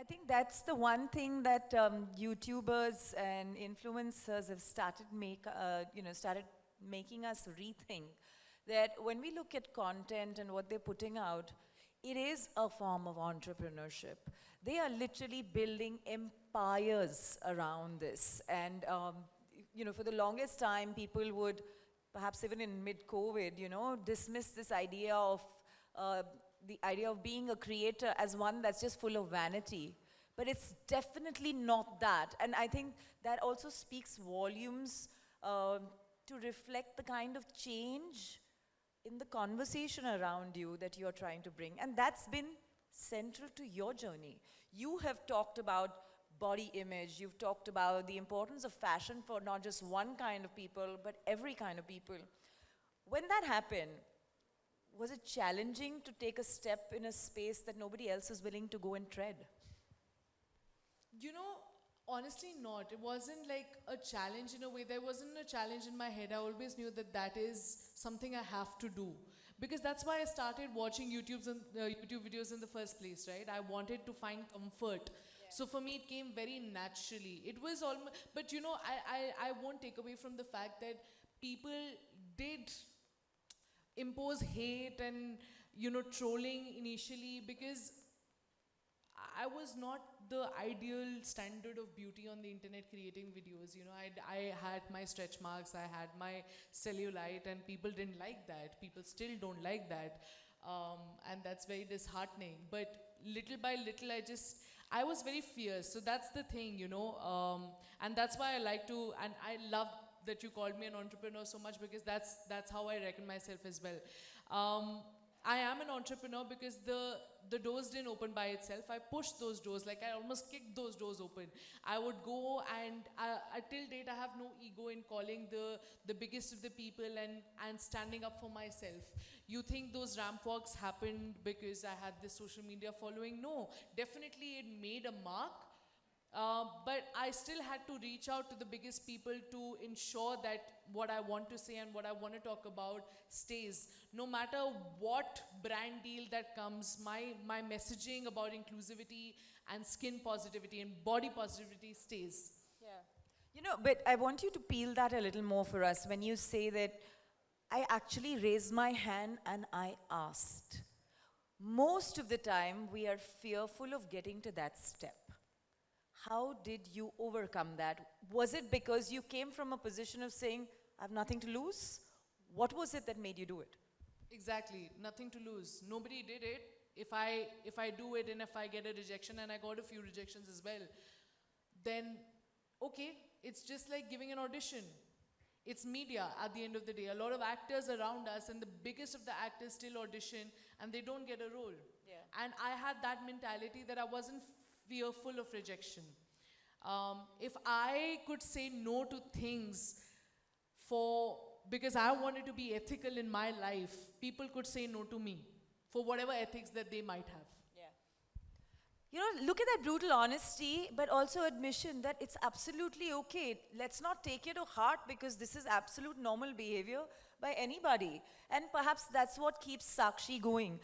think that's the one thing that YouTubers and influencers have started making us rethink. That when we look at content and what they're putting out, it is a form of entrepreneurship. They are literally building empires around this. And, for the longest time, people would, perhaps even in mid-COVID, dismiss this idea of the idea of being a creator as one that's just full of vanity. But it's definitely not that. And I think that also speaks volumes to reflect the kind of change in the conversation around you that you're trying to bring. And that's been central to your journey. You have talked about body image, you've talked about the importance of fashion for not just one kind of people, but every kind of people. When that happened, was it challenging to take a step in a space that nobody else is willing to go and tread? Honestly not. It wasn't like a challenge in a way. There wasn't a challenge in my head. I always knew that that is something I have to do. Because that's why I started watching YouTube videos in the first place, right? I wanted to find comfort. Yeah. So for me, it came very naturally. It was almost, but I won't take away from the fact that people did impose hate and, trolling initially, because I was not the ideal standard of beauty on the internet creating videos. I had my stretch marks, I had my cellulite, and people didn't like that. People still don't like that. And that's very disheartening. But little by little, I was very fierce. So that's the thing, and that's why I like to, and I love that you called me an entrepreneur so much, because that's how I reckon myself as well. I am an entrepreneur because the doors didn't open by itself. I pushed those doors, like I almost kicked those doors open. I would go, and till date I have no ego in calling the biggest of the people and standing up for myself. You think those ramp walks happened because I had this social media following? No, definitely it made a mark. But I still had to reach out to the biggest people to ensure that what I want to say and what I want to talk about stays. No matter what brand deal that comes, my messaging about inclusivity and skin positivity and body positivity stays. Yeah. But I want you to peel that a little more for us when you say that I actually raised my hand and I asked. Most of the time, we are fearful of getting to that step. How did you overcome that? Was it because you came from a position of saying, I have nothing to lose? What was it that made you do it? Exactly, nothing to lose. Nobody did it. If I do it and if I get a rejection, and I got a few rejections as well, then okay, it's just like giving an audition. It's media at the end of the day. A lot of actors around us, and the biggest of the actors still audition and they don't get a role. Yeah. And I had that mentality that I wasn't fearful of rejection. If I could say no to things because I wanted to be ethical in my life, people could say no to me for whatever ethics that they might have. Yeah. Look at that brutal honesty, but also admission that it's absolutely okay. Let's not take it to heart, because this is absolute normal behavior by anybody. And perhaps that's what keeps Sakshi going.